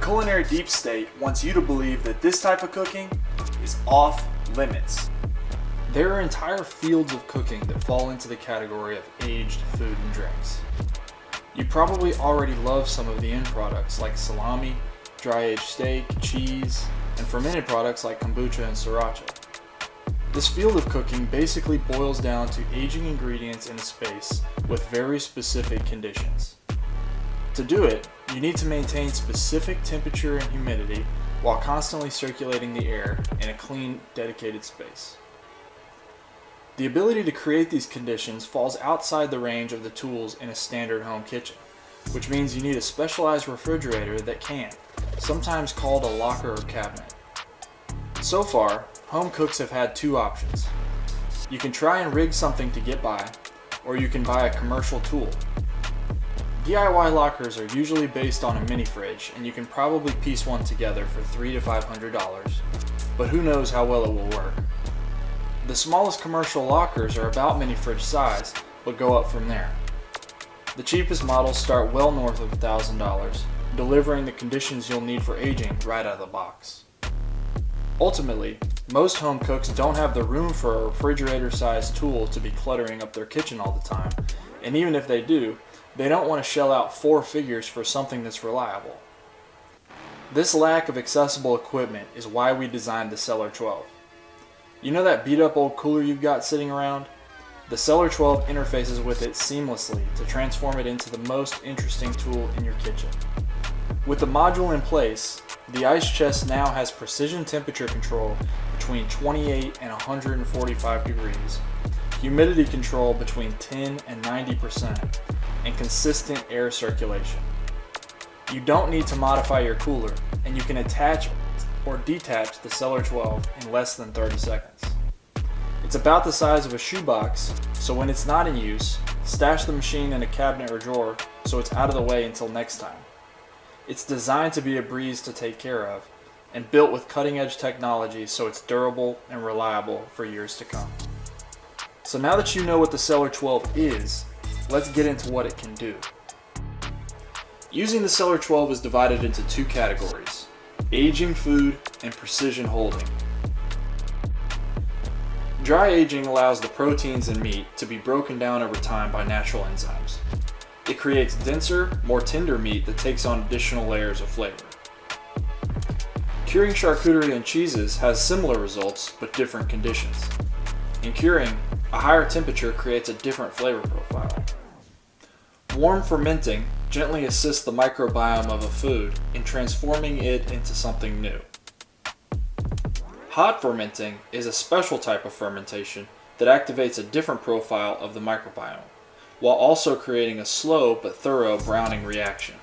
culinary deep state wants you to believe that this type of cooking is off limits. There are entire fields of cooking that fall into the category of aged food and drinks. You probably already love some of the end products like salami, dry-aged steak, cheese, and fermented products like kombucha and sriracha. This field of cooking basically boils down to aging ingredients in a space with very specific conditions. To do it, you need to maintain specific temperature and humidity while constantly circulating the air in a clean, dedicated space. The ability to create these conditions falls outside the range of the tools in a standard home kitchen, which means you need a specialized refrigerator that can, sometimes called a locker or cabinet. So far, home cooks have had two options. You can try and rig something to get by, or you can buy a commercial tool. DIY lockers are usually based on a mini fridge, and you can probably piece one together for $300 to $500, but who knows how well it will work. The smallest commercial lockers are about mini fridge size, but go up from there. The cheapest models start well north of $1,000, delivering the conditions you'll need for aging right out of the box. Ultimately, most home cooks don't have the room for a refrigerator-sized tool to be cluttering up their kitchen all the time, and even if they do, they don't want to shell out four figures for something that's reliable. This lack of accessible equipment is why we designed the CELR-12. You know that beat up old cooler you've got sitting around? The CELR-12 interfaces with it seamlessly to transform it into the most interesting tool in your kitchen. With the module in place, the ice chest now has precision temperature control between 28 and 145 degrees, humidity control between 10 and 90%, and consistent air circulation. You don't need to modify your cooler, and you can attach or detach the CELR-12 in less than 30 seconds. It's about the size of a shoebox, so when it's not in use, stash the machine in a cabinet or drawer so it's out of the way until next time. It's designed to be a breeze to take care of, and built with cutting-edge technology so it's durable and reliable for years to come. So now that you know what the CELR-12 is, let's get into what it can do. Using the CELR-12 is divided into two categories: aging food and precision holding. Dry aging allows the proteins in meat to be broken down over time by natural enzymes. It creates denser, more tender meat that takes on additional layers of flavor. Curing charcuterie and cheeses has similar results but different conditions. In curing, a higher temperature creates a different flavor profile. Warm fermenting gently assists the microbiome of a food in transforming it into something new. Hot fermenting is a special type of fermentation that activates a different profile of the microbiome, while also creating a slow but thorough browning reaction.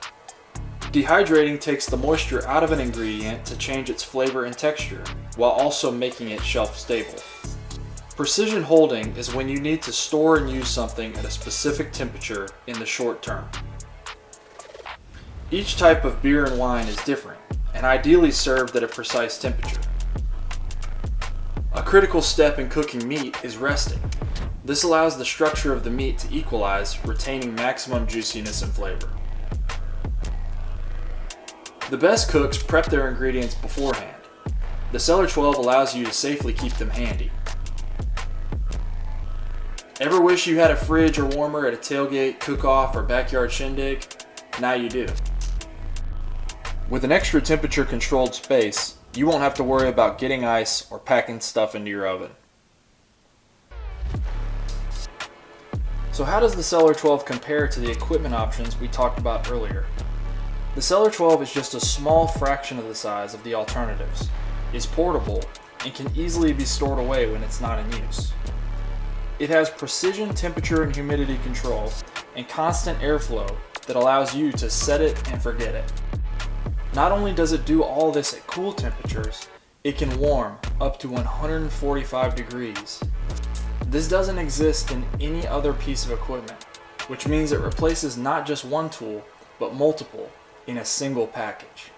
Dehydrating takes the moisture out of an ingredient to change its flavor and texture, while also making it shelf stable. Precision holding is when you need to store and use something at a specific temperature in the short term. Each type of beer and wine is different, and ideally served at a precise temperature. A critical step in cooking meat is resting. This allows the structure of the meat to equalize, retaining maximum juiciness and flavor. The best cooks prep their ingredients beforehand. The CELR-12 allows you to safely keep them handy. Ever wish you had a fridge or warmer at a tailgate, cook-off, or backyard shindig? Now you do. With an extra temperature-controlled space, you won't have to worry about getting ice or packing stuff into your oven. So how does the CELR-12 compare to the equipment options we talked about earlier? The CELR-12 is just a small fraction of the size of the alternatives, is portable, and can easily be stored away when it's not in use. It has precision temperature and humidity control and constant airflow that allows you to set it and forget it. Not only does it do all this at cool temperatures, it can warm up to 145 degrees. This doesn't exist in any other piece of equipment, which means it replaces not just one tool, but multiple in a single package.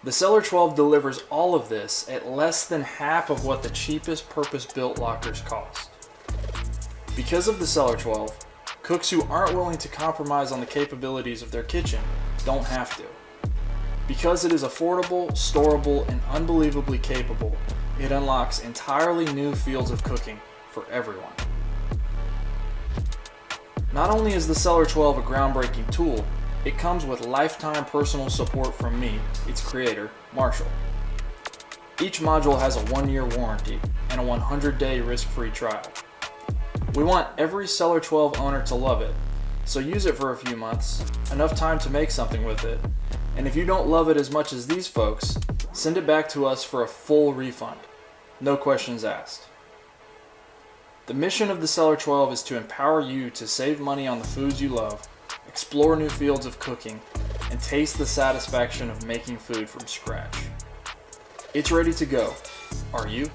The CELR-12 delivers all of this at less than half of what the cheapest purpose-built lockers cost. Because of the CELR-12, cooks who aren't willing to compromise on the capabilities of their kitchen don't have to. Because it is affordable, storable, and unbelievably capable, it unlocks entirely new fields of cooking for everyone. Not only is the CELR-12 a groundbreaking tool, it comes with lifetime personal support from me, its creator, Marshall. Each module has a 1-year warranty and a 100-day risk-free trial. We want every CELR-12 owner to love it, so use it for a few months, enough time to make something with it, and if you don't love it as much as these folks, send it back to us for a full refund. No questions asked. The mission of the CELR-12 is to empower you to save money on the foods you love, explore new fields of cooking, and taste the satisfaction of making food from scratch. It's ready to go. Are you?